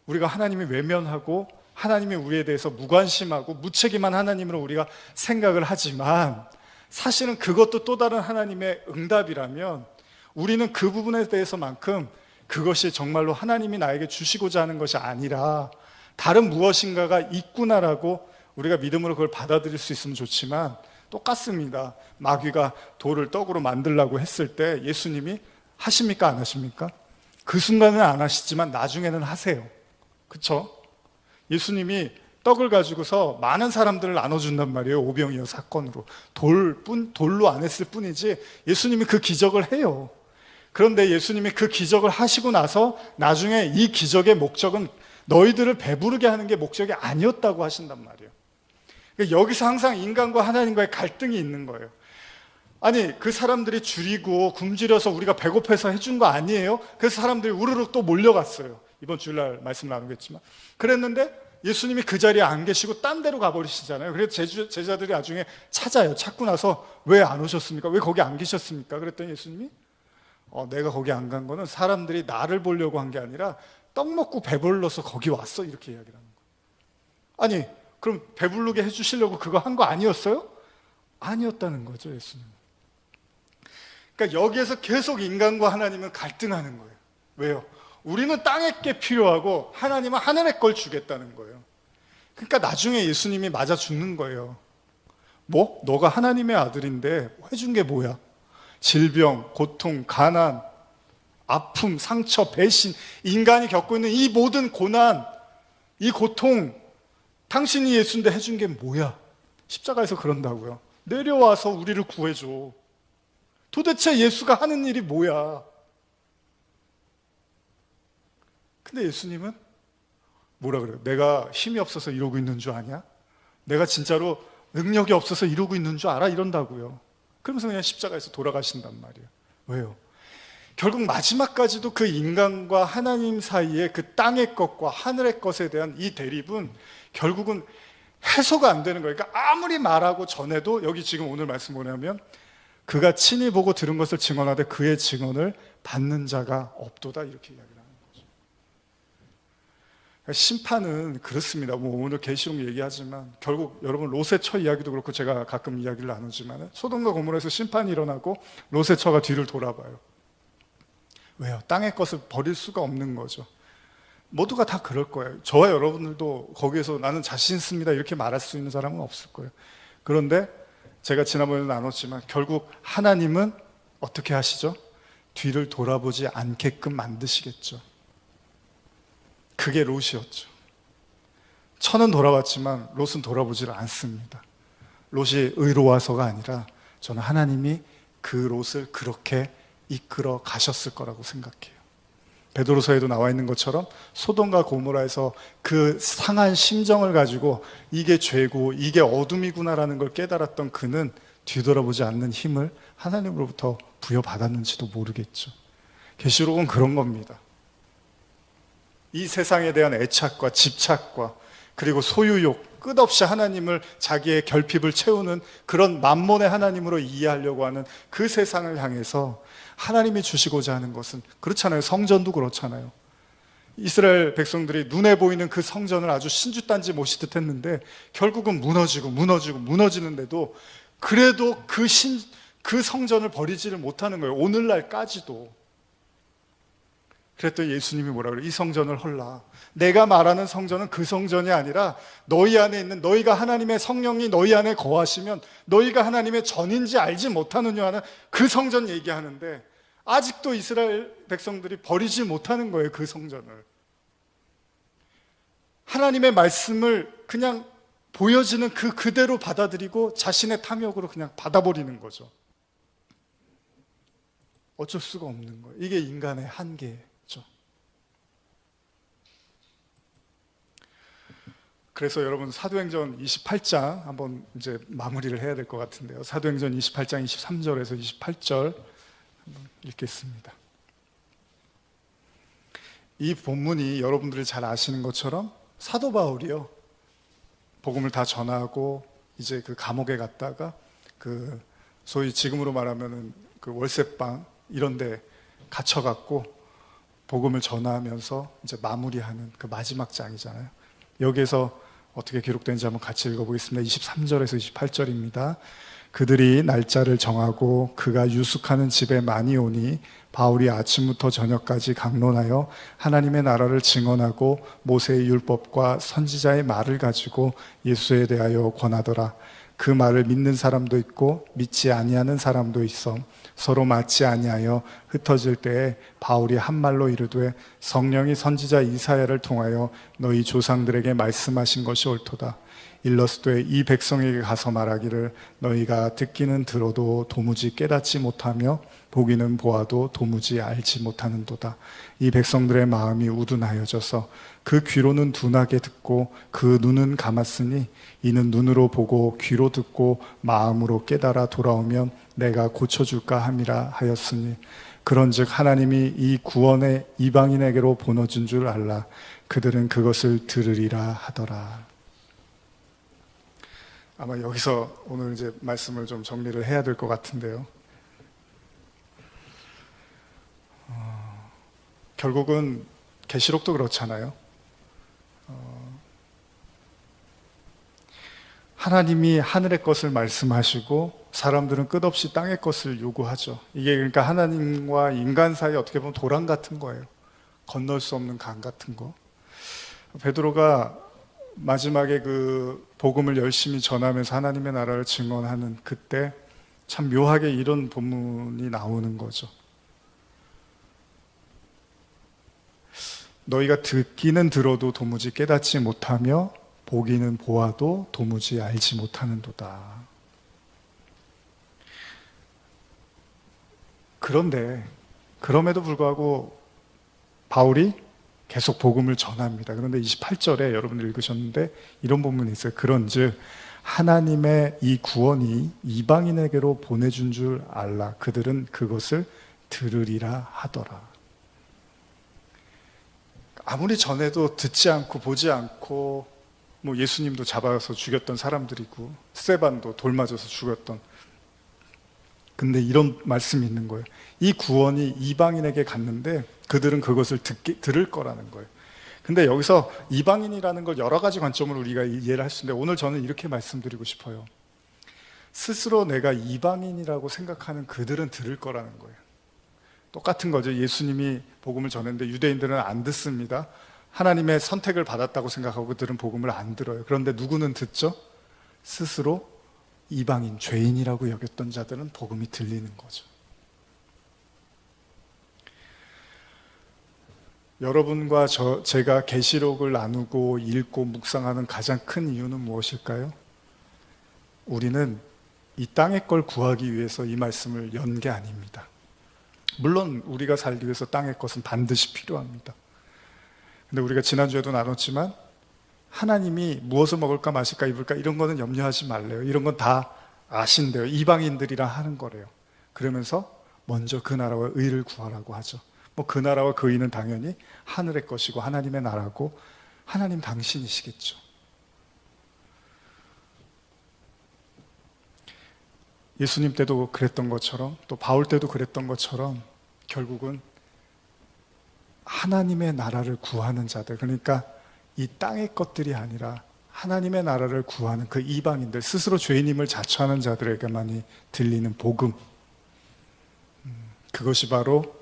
우리가 하나님이 외면하고 하나님이 우리에 대해서 무관심하고 무책임한 하나님으로 우리가 생각을 하지만 사실은 그것도 또 다른 하나님의 응답이라면 우리는 그 부분에 대해서만큼 그것이 정말로 하나님이 나에게 주시고자 하는 것이 아니라 다른 무엇인가가 있구나라고 우리가 믿음으로 그걸 받아들일 수 있으면 좋지만 똑같습니다. 마귀가 돌을 떡으로 만들라고 했을 때 예수님이 하십니까? 안 하십니까? 그 순간은 안 하시지만 나중에는 하세요. 그렇죠? 예수님이 떡을 가지고서 많은 사람들을 나눠준단 말이에요. 오병이어 사건으로. 돌로 안 했을 뿐이지 예수님이 그 기적을 해요. 그런데 예수님이 그 기적을 하시고 나서 나중에 이 기적의 목적은 너희들을 배부르게 하는 게 목적이 아니었다고 하신단 말이에요. 그러니까 여기서 항상 인간과 하나님과의 갈등이 있는 거예요. 아니, 그 사람들이 줄이고 굶주려서 우리가 배고파서 해준 거 아니에요? 그래서 사람들이 우르르 또 몰려갔어요. 이번 주일날 말씀 나누겠지만 그랬는데 예수님이 그 자리에 안 계시고 딴 데로 가버리시잖아요. 그래서 제자들이 나중에 찾아요. 찾고 나서 왜 안 오셨습니까? 왜 거기 안 계셨습니까? 그랬더니 예수님이 내가 거기 안 간 거는 사람들이 나를 보려고 한 게 아니라 떡 먹고 배불러서 거기 왔어, 이렇게 이야기를 하는 거예요. 아니, 그럼 배부르게 해주시려고 그거 한 거 아니었어요? 아니었다는 거죠, 예수님. 그러니까 여기에서 계속 인간과 하나님은 갈등하는 거예요. 왜요? 우리는 땅의 게 필요하고 하나님은 하늘의 걸 주겠다는 거예요. 그러니까 나중에 예수님이 맞아 죽는 거예요. 뭐? 너가 하나님의 아들인데 해준 게 뭐야? 질병, 고통, 가난, 아픔, 상처, 배신, 인간이 겪고 있는 이 모든 고난, 이 고통, 당신이 예수인데 해준 게 뭐야? 십자가에서 그런다고요. 내려와서 우리를 구해줘. 도대체 예수가 하는 일이 뭐야? 근데 예수님은 뭐라 그래요? 내가 힘이 없어서 이러고 있는 줄 아냐? 내가 진짜로 능력이 없어서 이러고 있는 줄 알아? 이런다고요. 그러면서 그냥 십자가에서 돌아가신단 말이에요. 왜요? 결국 마지막까지도 그 인간과 하나님 사이의 그 땅의 것과 하늘의 것에 대한 이 대립은 결국은 해소가 안 되는 거예요. 그러니까 아무리 말하고 전해도 여기 지금 오늘 말씀 뭐냐면 그가 친히 보고 들은 것을 증언하되 그의 증언을 받는 자가 없도다, 이렇게 이야기를 하는 거죠. 그러니까 심판은 그렇습니다. 뭐 오늘 계시록 얘기하지만 결국 여러분 롯의 처 이야기도 그렇고 제가 가끔 이야기를 나누지만 소돔과 고모라에서 심판이 일어나고 롯의 처가 뒤를 돌아봐요. 왜요? 땅의 것을 버릴 수가 없는 거죠. 모두가 다 그럴 거예요. 저와 여러분들도 거기에서 나는 자신 있습니다 이렇게 말할 수 있는 사람은 없을 거예요. 그런데 제가 지난번에 나눴지만 결국 하나님은 어떻게 하시죠? 뒤를 돌아보지 않게끔 만드시겠죠. 그게 롯이었죠. 천은 돌아봤지만 롯은 돌아보지를 않습니다. 롯이 의로워서가 아니라 저는 하나님이 그 롯을 그렇게 이끌어 가셨을 거라고 생각해요. 베드로서에도 나와 있는 것처럼 소돔과 고모라에서 그 상한 심정을 가지고 이게 죄고 이게 어둠이구나라는 걸 깨달았던 그는 뒤돌아보지 않는 힘을 하나님으로부터 부여받았는지도 모르겠죠. 계시록은 그런 겁니다. 이 세상에 대한 애착과 집착과 그리고 소유욕, 끝없이 하나님을 자기의 결핍을 채우는 그런 만몬의 하나님으로 이해하려고 하는 그 세상을 향해서 하나님이 주시고자 하는 것은 그렇잖아요. 성전도 그렇잖아요. 이스라엘 백성들이 눈에 보이는 그 성전을 아주 신주단지 모시듯 했는데 결국은 무너지는데도 그래도 그 성전을 버리지를 못하는 거예요. 오늘날까지도. 그랬더니 예수님이 뭐라 그래요? 이 성전을 헐라. 내가 말하는 성전은 그 성전이 아니라 너희 안에 있는, 너희가 하나님의 성령이 너희 안에 거하시면 너희가 하나님의 전인지 알지 못하느냐 하는 그 성전 얘기하는데 아직도 이스라엘 백성들이 버리지 못하는 거예요. 그 성전을. 하나님의 말씀을 그냥 보여지는 그 그대로 받아들이고 자신의 탐욕으로 그냥 받아버리는 거죠. 어쩔 수가 없는 거예요. 이게 인간의 한계죠. 그래서 여러분 사도행전 28장 한번 이제 마무리를 해야 될 것 같은데요. 사도행전 28장 23절에서 28절 한번 읽겠습니다. 이 본문이 여러분들이 잘 아시는 것처럼 사도 바울이요, 복음을 다 전하고 이제 그 감옥에 갔다가 그 소위 지금으로 말하면은 그 월세방 이런 데 갇혀갖고 복음을 전하면서 이제 마무리하는 그 마지막 장이잖아요. 여기에서 어떻게 기록되는지 한번 같이 읽어보겠습니다. 23절에서 28절입니다. 그들이 날짜를 정하고 그가 유숙하는 집에 많이 오니 바울이 아침부터 저녁까지 강론하여 하나님의 나라를 증언하고 모세의 율법과 선지자의 말을 가지고 예수에 대하여 권하더라. 그 말을 믿는 사람도 있고 믿지 아니하는 사람도 있어 서로 맞지 아니하여 흩어질 때에 바울이 한 말로 이르되 성령이 선지자 이사야를 통하여 너희 조상들에게 말씀하신 것이 옳도다. 일러스되 이 백성에게 가서 말하기를 너희가 듣기는 들어도 도무지 깨닫지 못하며 보기는 보아도 도무지 알지 못하는도다. 이 백성들의 마음이 우둔하여져서 그 귀로는 둔하게 듣고 그 눈은 감았으니 이는 눈으로 보고 귀로 듣고 마음으로 깨달아 돌아오면 내가 고쳐줄까 함이라 하였으니 그런즉 하나님이 이 구원의 이방인에게로 보내준 줄 알라. 그들은 그것을 들으리라 하더라. 아마 여기서 오늘 이제 말씀을 좀 정리를 해야 될 것 같은데요. 결국은 계시록도 그렇잖아요. 하나님이 하늘의 것을 말씀하시고 사람들은 끝없이 땅의 것을 요구하죠. 이게 그러니까 하나님과 인간 사이 어떻게 보면 도랑 같은 거예요. 건널 수 없는 강 같은 거. 베드로가 마지막에 그 복음을 열심히 전하면서 하나님의 나라를 증언하는 그때 참 묘하게 이런 본문이 나오는 거죠. 너희가 듣기는 들어도 도무지 깨닫지 못하며 보기는 보아도 도무지 알지 못하는도다. 그런데 그럼에도 불구하고 바울이 계속 복음을 전합니다. 그런데 28절에 여러분들 읽으셨는데 이런 본문이 있어요. 그런즉 하나님의 이 구원이 이방인에게로 보내준 줄 알라. 그들은 그것을 들으리라 하더라. 아무리 전해도 듣지 않고 보지 않고 뭐 예수님도 잡아서 죽였던 사람들이고 스데반도 돌 맞아서 죽였던, 근데 이런 말씀이 있는 거예요. 이 구원이 이방인에게 갔는데 그들은 그것을 들을 거라는 거예요. 근데 여기서 이방인이라는 걸 여러 가지 관점으로 우리가 이해를 할 수 있는데 오늘 저는 이렇게 말씀드리고 싶어요. 스스로 내가 이방인이라고 생각하는 그들은 들을 거라는 거예요. 똑같은 거죠. 예수님이 복음을 전했는데 유대인들은 안 듣습니다. 하나님의 선택을 받았다고 생각하고 그들은 복음을 안 들어요. 그런데 누구는 듣죠? 스스로 이방인, 죄인이라고 여겼던 자들은 복음이 들리는 거죠. 여러분과 제가 계시록을 나누고 읽고 묵상하는 가장 큰 이유는 무엇일까요? 우리는 이 땅의 걸 구하기 위해서 이 말씀을 연 게 아닙니다. 물론 우리가 살기 위해서 땅의 것은 반드시 필요합니다. 근데 우리가 지난주에도 나눴지만 하나님이 무엇을 먹을까 마실까 입을까 이런 거는 염려하지 말래요. 이런 건 다 아신대요. 이방인들이랑 하는 거래요. 그러면서 먼저 그 나라와 의를 구하라고 하죠. 뭐 그 나라와 그 의는 당연히 하늘의 것이고 하나님의 나라고 하나님 당신이시겠죠. 예수님 때도 그랬던 것처럼 또 바울 때도 그랬던 것처럼 결국은 하나님의 나라를 구하는 자들, 그러니까 이 땅의 것들이 아니라 하나님의 나라를 구하는 그 이방인들, 스스로 죄인임을 자처하는 자들에게만이 들리는 복음, 그것이 바로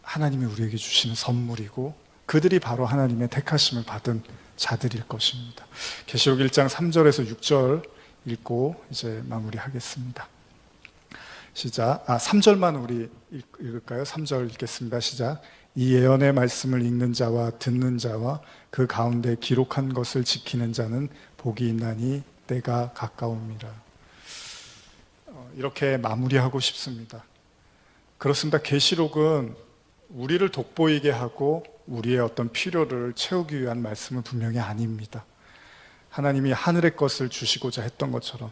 하나님이 우리에게 주시는 선물이고 그들이 바로 하나님의 택하심을 받은 자들일 것입니다. 계시록 1장 3절에서 6절 읽고 이제 마무리하겠습니다. 시작. 3절만 우리 읽을까요? 3절 읽겠습니다. 시작. 이 예언의 말씀을 읽는 자와 듣는 자와 그 가운데 기록한 것을 지키는 자는 복이 있나니 때가 가까움이라. 이렇게 마무리하고 싶습니다. 그렇습니다. 계시록은 우리를 돋보이게 하고 우리의 어떤 필요를 채우기 위한 말씀은 분명히 아닙니다. 하나님이 하늘의 것을 주시고자 했던 것처럼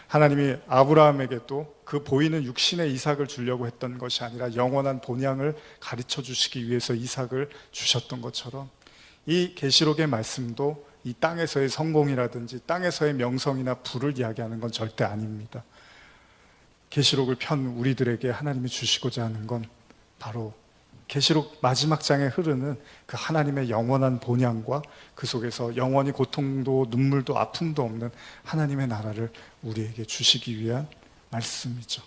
하나님이 아브라함에게도 그 보이는 육신의 이삭을 주려고 했던 것이 아니라 영원한 본향을 가르쳐 주시기 위해서 이삭을 주셨던 것처럼 이 계시록의 말씀도 이 땅에서의 성공이라든지 땅에서의 명성이나 부를 이야기하는 건 절대 아닙니다. 계시록을 편 우리들에게 하나님이 주시고자 하는 건 바로 계시록 마지막 장에 흐르는 그 하나님의 영원한 본향과 그 속에서 영원히 고통도 눈물도 아픔도 없는 하나님의 나라를 우리에게 주시기 위한 말씀이죠.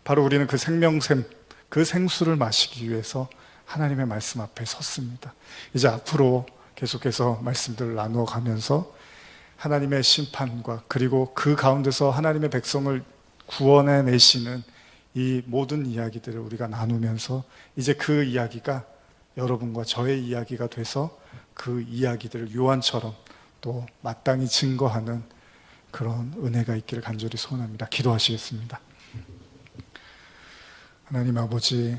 바로 우리는 그 생명샘, 그 생수를 마시기 위해서 하나님의 말씀 앞에 섰습니다. 이제 앞으로 계속해서 말씀들을 나누어 가면서 하나님의 심판과 그리고 그 가운데서 하나님의 백성을 구원해 내시는 이 모든 이야기들을 우리가 나누면서 이제 그 이야기가 여러분과 저의 이야기가 돼서 그 이야기들을 요한처럼 또 마땅히 증거하는 그런 은혜가 있기를 간절히 소원합니다. 기도하시겠습니다. 하나님 아버지,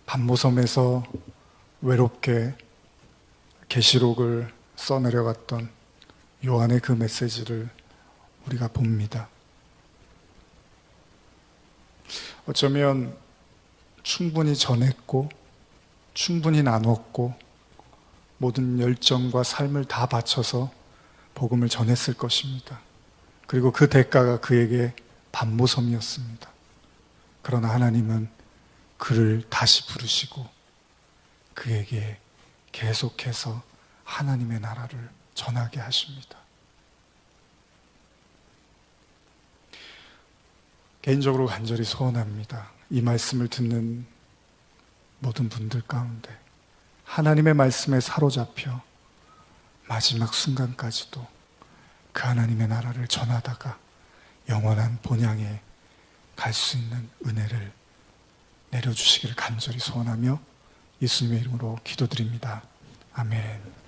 반모섬에서 외롭게 계시록을 써내려갔던 요한의 그 메시지를 우리가 봅니다. 어쩌면 충분히 전했고 충분히 나눴고 모든 열정과 삶을 다 바쳐서 복음을 전했을 것입니다. 그리고 그 대가가 그에게 반모섬이었습니다. 그러나 하나님은 그를 다시 부르시고 그에게 계속해서 하나님의 나라를 전하게 하십니다. 개인적으로 간절히 소원합니다. 이 말씀을 듣는 모든 분들 가운데 하나님의 말씀에 사로잡혀 마지막 순간까지도 그 하나님의 나라를 전하다가 영원한 본향에 갈 수 있는 은혜를 내려주시기를 간절히 소원하며 예수님의 이름으로 기도드립니다. 아멘.